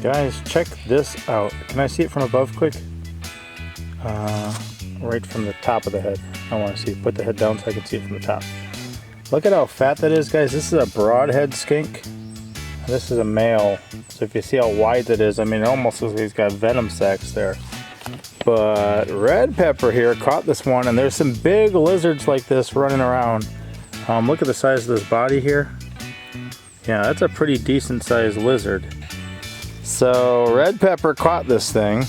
Guys, check this out. Can I see it from above quick? Right from the top of the head. I want to see. Put the head down so I can see it from the top. Look at how fat that is, guys. This is a broadhead skink. This is a male. So if you see how wide that is, I mean, it almost looks like he's got venom sacs there. But Red Pepper here caught this one, and there's some big lizards like this running around. Look at the size of this body here. Yeah, that's a pretty decent sized lizard. So Red Pepper caught this thing.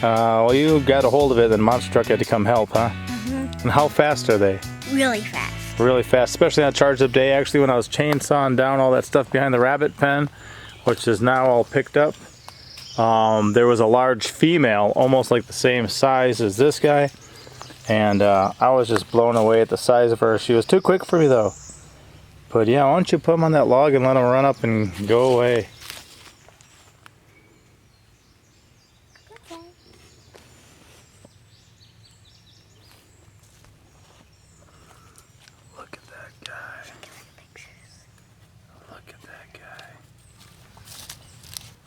Well, you got a hold of it, and Monster Truck had to come help, huh? Mm-hmm. And how fast are they? Really fast. Really fast, especially on a charged up day. Actually, when I was chainsawing down all that stuff behind the rabbit pen, which is now all picked up, there was a large female, almost like the same size as this guy. And I was just blown away at the size of her. She was too quick for me, though. But yeah, why don't you put them on that log and let them run up and go away?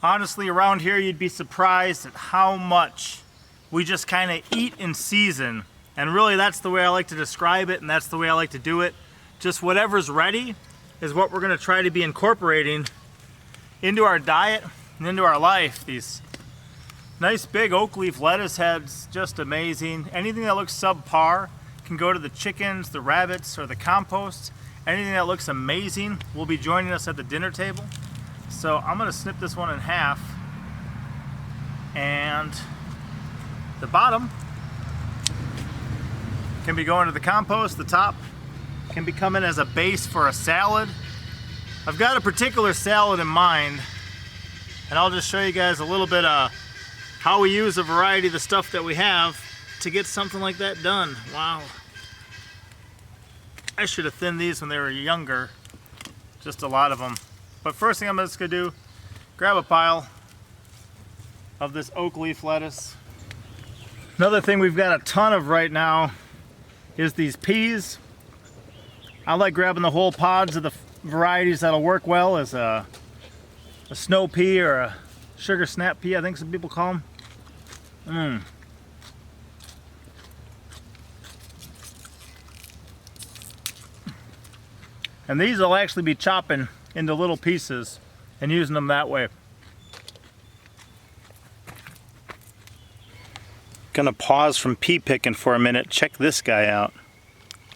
Honestly, around here you'd be surprised at how much we just kind of eat in season. And really that's the way I like to describe it, and that's the way I like to do it. Just whatever's ready is what we're going to try to be incorporating into our diet and into our life. These nice big oak leaf lettuce heads, just amazing. Anything that looks subpar can go to the chickens, the rabbits, or the compost. Anything that looks amazing will be joining us at the dinner table. So I'm going to snip this one in half, and the bottom can be going to the compost. The top can be coming as a base for a salad. I've got a particular salad in mind, and I'll just show you guys a little bit of how we use a variety of the stuff that we have to get something like that done. Wow. I should have thinned these when they were younger, just a lot of them. But first thing I'm just going to do, grab a pile of this oak leaf lettuce. Another thing we've got a ton of right now is these peas. I like grabbing the whole pods of the varieties that'll work well as a snow pea or a sugar snap pea, I think some people call them. And these will actually be chopping into little pieces and using them that way. Gonna pause from pea picking for a minute. Check this guy out.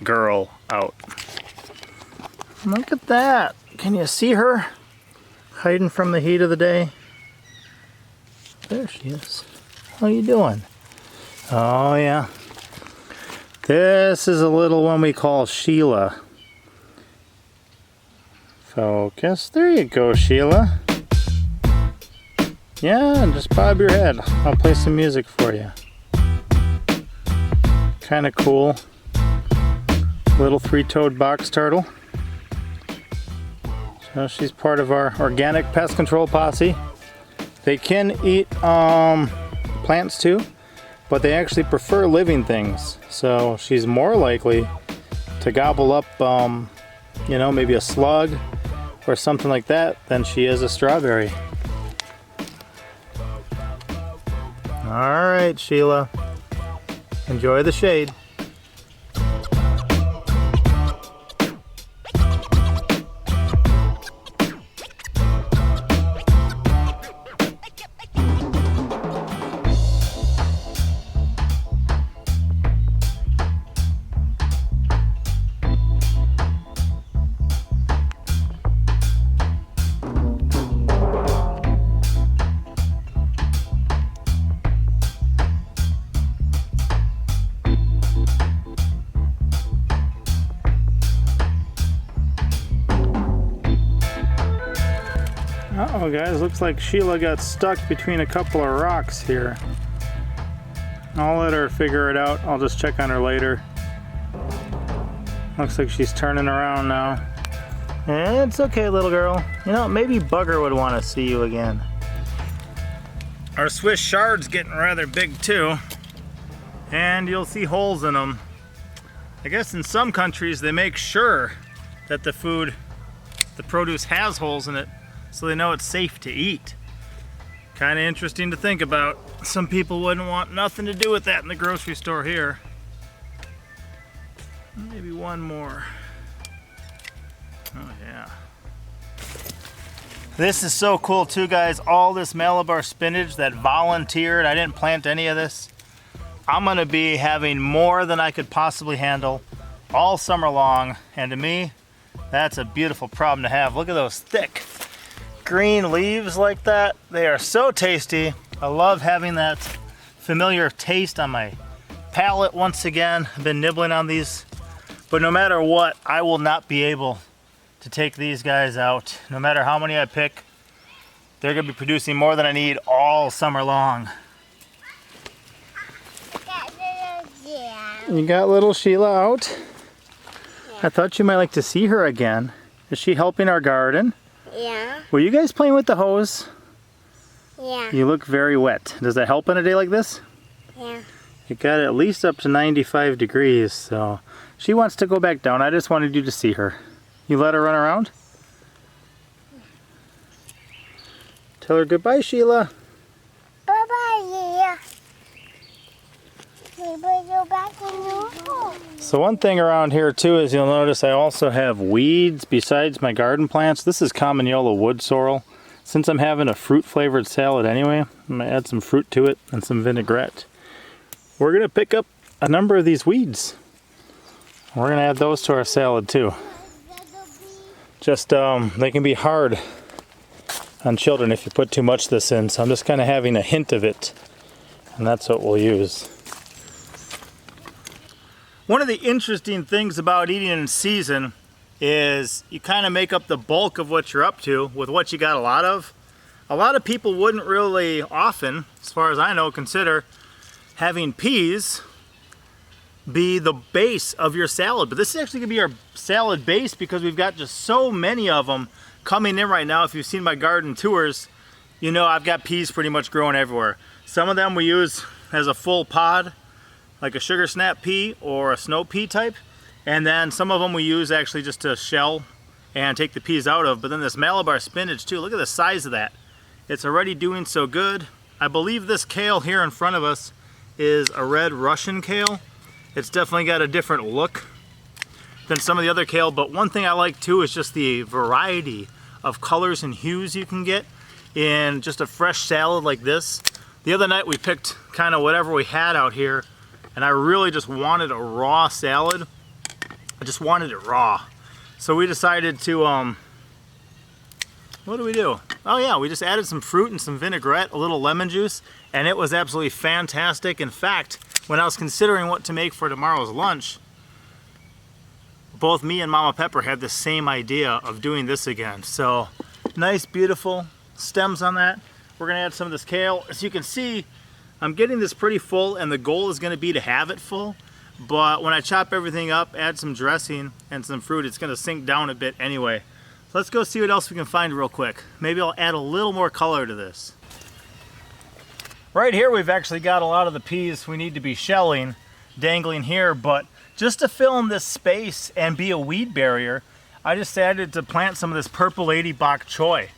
Girl out. Look at that. Can you see her hiding from the heat of the day? There she is. How you doing? Oh yeah. This is a little one we call Sheila. Focus. There you go, Sheila. Yeah, just bob your head. I'll play some music for you. Kind of cool. Little three-toed box turtle. So she's part of our organic pest control posse. They can eat plants too, but they actually prefer living things. So she's more likely to gobble up, you know, maybe a slug or something like that than she is a strawberry. All right, Sheila. Enjoy the shade. Uh-oh guys, looks like Sheila got stuck between a couple of rocks here. I'll let her figure it out. I'll just check on her later. Looks like she's turning around now. It's okay, little girl. You know, maybe Bugger would want to see you again. Our Swiss Chard's getting rather big too. And you'll see holes in them. I guess in some countries they make sure that the produce has holes in it, so they know it's safe to eat. Kind of interesting to think about. Some people wouldn't want nothing to do with that in the grocery store here. Maybe one more. Oh yeah. This is so cool too, guys. All this Malabar spinach that volunteered. I didn't plant any of this. I'm gonna be having more than I could possibly handle all summer long. And to me, that's a beautiful problem to have. Look at those thick green leaves like that. They are so tasty. I love having that familiar taste on my palate once again. I've been nibbling on these, but no matter what, I will not be able to take these guys out. No matter how many I pick, they're gonna be producing more than I need all summer long. You got little Sheila out? Yeah. I thought you might like to see her again. Is she helping our garden? Yeah. Were you guys playing with the hose? Yeah. You look very wet. Does that help on a day like this? Yeah. It got at least up to 95 degrees, so she wants to go back down. I just wanted you to see her. You let her run around? Tell her goodbye, Sheila. Bye-bye, Sheila. Maybe go back in your home. So one thing around here too is you'll notice I also have weeds besides my garden plants. This is common yellow wood sorrel. Since I'm having a fruit flavored salad anyway, I'm gonna add some fruit to it and some vinaigrette. We're gonna pick up a number of these weeds. We're gonna add those to our salad too. Just they can be hard on children if you put too much of this in, so I'm just kind of having a hint of it, and that's what we'll use. One of the interesting things about eating in season is you kind of make up the bulk of what you're up to with what you got a lot of. A lot of people wouldn't really often, as far as I know, consider having peas be the base of your salad, but this is actually gonna be our salad base because we've got just so many of them coming in right now. If you've seen my garden tours, you know I've got peas pretty much growing everywhere. Some of them we use as a full pod, like a sugar snap pea or a snow pea type, and then some of them we use actually just to shell and take the peas out of. But then this Malabar spinach too, look at the size of that. It's already doing so good. I believe this kale here in front of us is a red Russian kale. It's definitely got a different look than some of the other kale, but one thing I like too is just the variety of colors and hues you can get in just a fresh salad like this. The other night we picked kind of whatever we had out here, and I really just wanted a raw salad. I just wanted it raw. So we decided to, what do we do? Oh yeah, we just added some fruit and some vinaigrette, a little lemon juice, and it was absolutely fantastic. In fact, when I was considering what to make for tomorrow's lunch, both me and Mama Pepper had the same idea of doing this again. So nice, beautiful stems on that. We're gonna add some of this kale. As you can see, I'm getting this pretty full, and the goal is gonna be to have it full. But when I chop everything up, add some dressing and some fruit, it's gonna sink down a bit anyway. So let's go see what else we can find real quick. Maybe I'll add a little more color to this. Right here we've actually got a lot of the peas we need to be shelling dangling here, but just to fill in this space and be a weed barrier, I decided to plant some of this purple lady bok choy.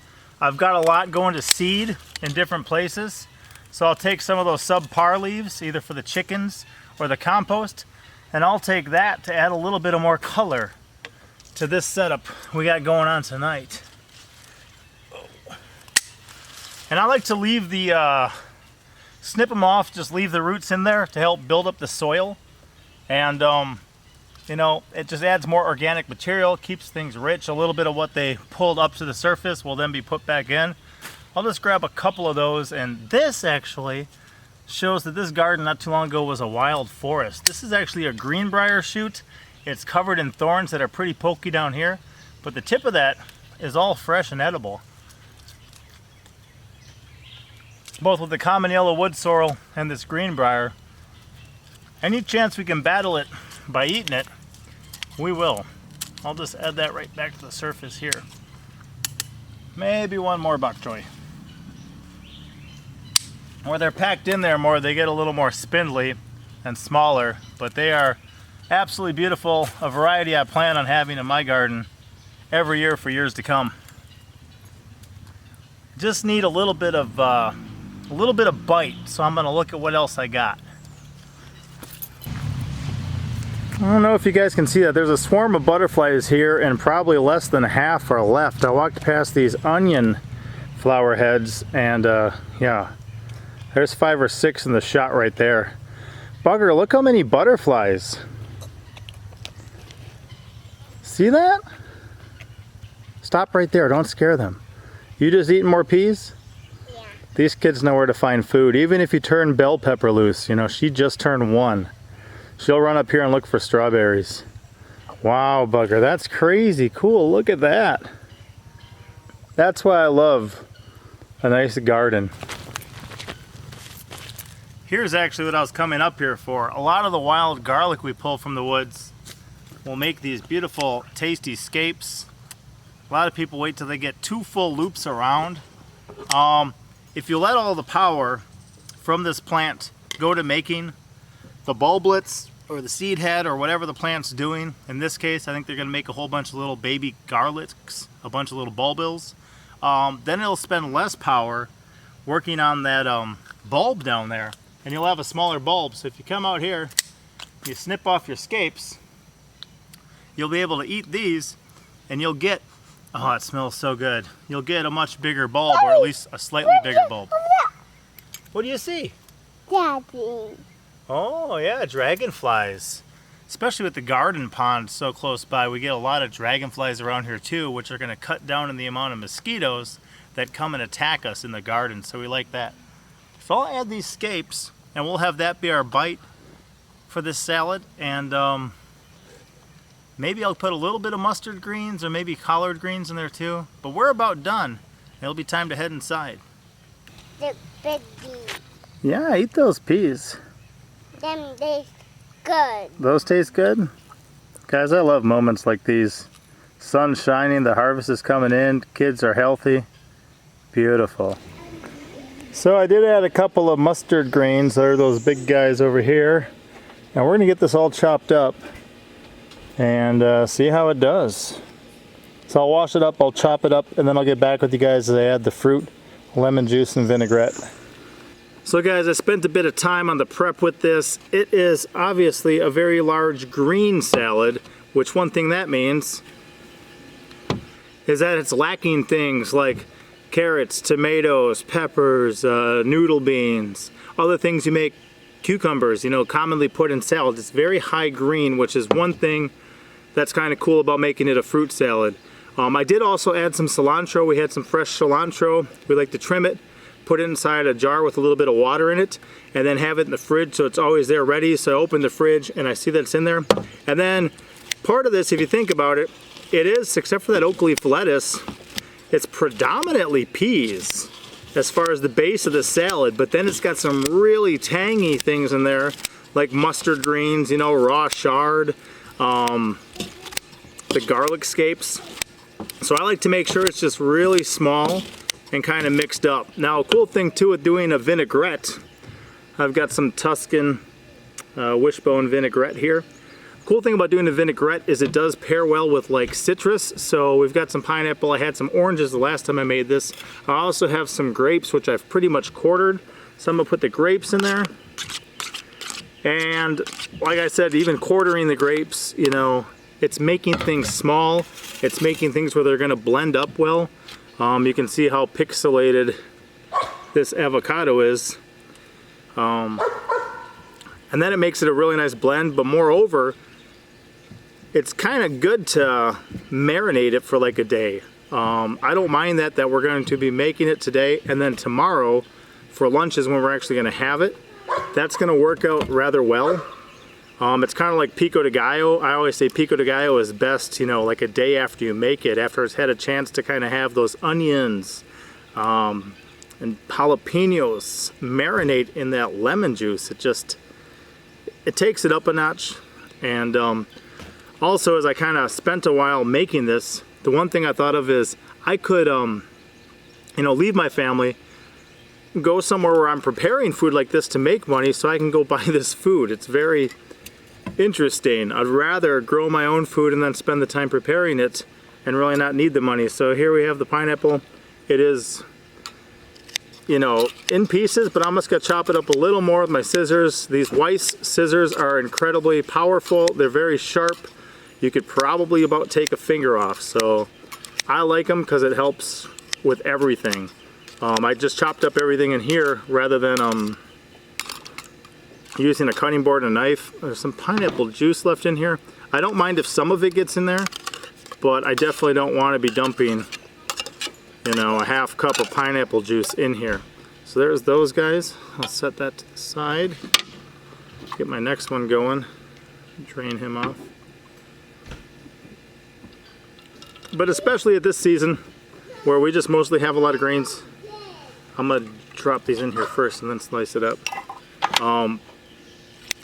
I've got a lot going to seed in different places, so I'll take some of those subpar leaves, either for the chickens or the compost, and I'll take that to add a little bit of more color to this setup we got going on tonight. And I like to leave the snip them off, just leave the roots in there to help build up the soil. And you know, it just adds more organic material, keeps things rich. A little bit of what they pulled up to the surface will then be put back in. I'll just grab a couple of those, and this actually shows that this garden not too long ago was a wild forest. This is actually a greenbrier shoot. It's covered in thorns that are pretty pokey down here, but the tip of that is all fresh and edible. Both with the common yellow wood sorrel and this greenbrier. Any chance we can battle it by eating it, we will. I'll just add that right back to the surface here. Maybe one more bok choy. Where they're packed in there more, they get a little more spindly and smaller, but they are absolutely beautiful. A variety I plan on having in my garden every year for years to come. Just need a little bit of a little bit of bite, so I'm gonna look at what else I got. I don't know if you guys can see that. There's a swarm of butterflies here and probably less than half are left. I walked past these onion flower heads and yeah, there's 5 or 6 in the shot right there. Bugger, look how many butterflies. See that? Stop right there, don't scare them. You just eating more peas? Yeah. These kids know where to find food. Even if you turn bell pepper loose, you know, she just turned 1. She'll run up here and look for strawberries. Wow, Bugger, that's crazy cool. Look at that. That's why I love a nice garden. Here's actually what I was coming up here for. A lot of the wild garlic we pull from the woods will make these beautiful, tasty scapes. A lot of people wait till they get 2 full loops around. If you let all the power from this plant go to making the bulblets or the seed head or whatever the plant's doing, in this case I think they're going to make a whole bunch of little baby garlics, a bunch of little bulbils, then it'll spend less power working on that bulb down there, and you'll have a smaller bulb. So if you come out here, you snip off your scapes, you'll be able to eat these and you'll get, oh, it smells so good, you'll get a much bigger bulb, or at least a slightly bigger bulb. What do you see? Daddy. Oh yeah, dragonflies. Especially with the garden pond so close by, we get a lot of dragonflies around here too, which are going to cut down on the amount of mosquitoes that come and attack us in the garden, so we like that. So I'll add these scapes and we'll have that be our bite for this salad, and maybe I'll put a little bit of mustard greens or maybe collard greens in there too, but we're about done. It'll be time to head inside. The biggie. Yeah, eat those peas. Them taste good. Those taste good? Guys, I love moments like these. Sun shining, the harvest is coming in, kids are healthy. Beautiful. So I did add a couple of mustard greens. There are those big guys over here. And we're going to get this all chopped up and see how it does. So I'll wash it up, I'll chop it up, and then I'll get back with you guys as I add the fruit, lemon juice, and vinaigrette. So guys, I spent a bit of time on the prep with this. It is obviously a very large green salad, which one thing that means is that it's lacking things like carrots, tomatoes, peppers, noodle beans, other things you make, cucumbers, you know, commonly put in salads. It's very high green, which is one thing that's kind of cool about making it a fruit salad. I did also add some cilantro. We had some fresh cilantro. We like to trim it, put it inside a jar with a little bit of water in it, and then have it in the fridge so it's always there ready. So I open the fridge and I see that it's in there. And then part of this, if you think about it, it is, except for that oak leaf lettuce, it's predominantly peas as far as the base of the salad, but then it's got some really tangy things in there like mustard greens, you know, raw chard, the garlic scapes. So I like to make sure it's just really small and kind of mixed up. Now a cool thing too with doing a vinaigrette, I've got some Tuscan wishbone vinaigrette here. Cool thing about doing a vinaigrette is it does pair well with like citrus. So we've got some pineapple, I had some oranges the last time I made this. I also have some grapes which I've pretty much quartered. So I'm gonna put the grapes in there. And like I said, even quartering the grapes, you know, it's making things small. It's making things where they're gonna blend up well. You can see how pixelated this avocado is. And then it makes it a really nice blend, but moreover, it's kind of good to marinate it for like a day. I don't mind that we're going to be making it today, and then tomorrow for lunch is when we're actually going to have it. That's going to work out rather well. It's kind of like pico de gallo. I always say pico de gallo is best, you know, like a day after you make it, after it's had a chance to kind of have those onions and jalapenos marinate in that lemon juice. It takes it up a notch. And also, as I kind of spent a while making this, the one thing I thought of is I could, you know, leave my family, go somewhere where I'm preparing food like this to make money so I can go buy this food. It's very interesting. I'd rather grow my own food and then spend the time preparing it and really not need the money. So here we have the pineapple. It is you know, in pieces, but I'm just gonna chop it up a little more with my scissors. These Weiss scissors are incredibly powerful. They're very sharp. You could probably about take a finger off. So I like them because it helps with everything. I just chopped up everything in here rather than using a cutting board and a knife. There's some pineapple juice left in here. I don't mind if some of it gets in there, but I definitely don't want to be dumping, you know, a half cup of pineapple juice in here. So there's those guys. I'll set that to the side. Get my next one going. Drain him off. But especially at this season, where we just mostly have a lot of greens, I'm gonna drop these in here first and then slice it up.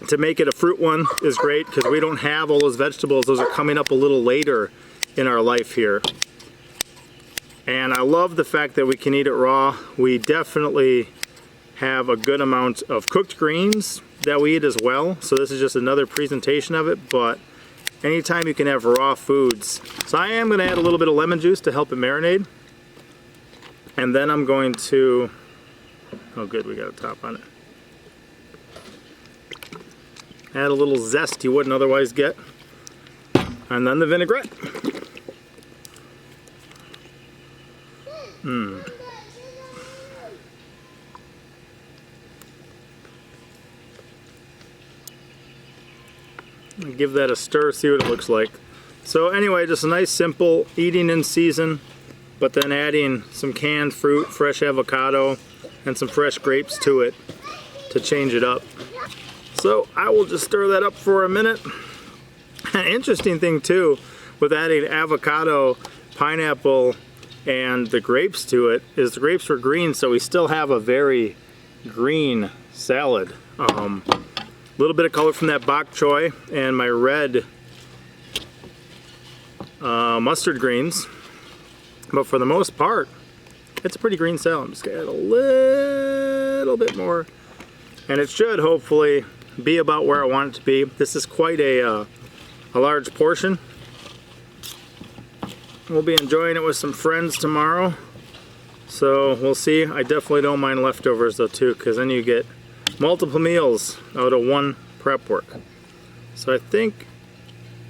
To make it a fruit one is great because we don't have all those vegetables. Those are coming up a little later in our life here. And I love the fact that we can eat it raw. We definitely have a good amount of cooked greens that we eat as well. So this is just another presentation of it, but anytime you can have raw foods. So I am gonna add a little bit of lemon juice to help it marinate. And then I'm going to, oh good, we got a top on it. Add a little zest you wouldn't otherwise get. And then the vinaigrette. Give that a stir, see what it looks like. So anyway, just a nice simple eating in season, but then adding some canned fruit, fresh avocado, and some fresh grapes to it to change it up. So I will just stir that up for a minute. An interesting thing too with adding avocado, pineapple, and the grapes to it is the grapes were green, so we still have a very green salad. A little bit of color from that bok choy and my red mustard greens, but for the most part, it's a pretty green salad. I'm just gonna add a little bit more, and it should hopefully be about where I want it to be. This is quite a large portion. We'll be enjoying it with some friends tomorrow, so we'll see. I definitely don't mind leftovers though too, because then you get multiple meals out of one prep work. So I think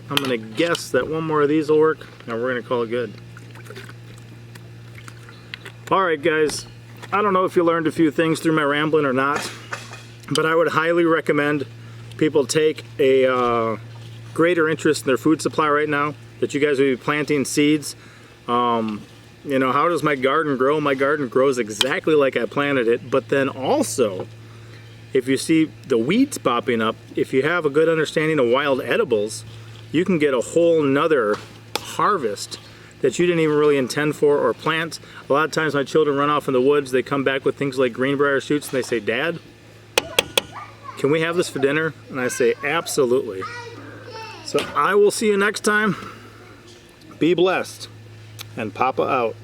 I'm gonna guess that one more of these will work, and we're gonna call it good. All right, guys, I don't know if you learned a few things through my rambling or not, but I would highly recommend people take a greater interest in their food supply right now, that you guys will be planting seeds. You know, how does my garden grow? My garden grows exactly like I planted it, but then also, if you see the weeds popping up, if you have a good understanding of wild edibles, you can get a whole nother harvest that you didn't even really intend for or plant. A lot of times my children run off in the woods, they come back with things like greenbrier shoots and they say, "Dad, can we have this for dinner?" And I say, absolutely. So I will see you next time. Be blessed, and Papa out.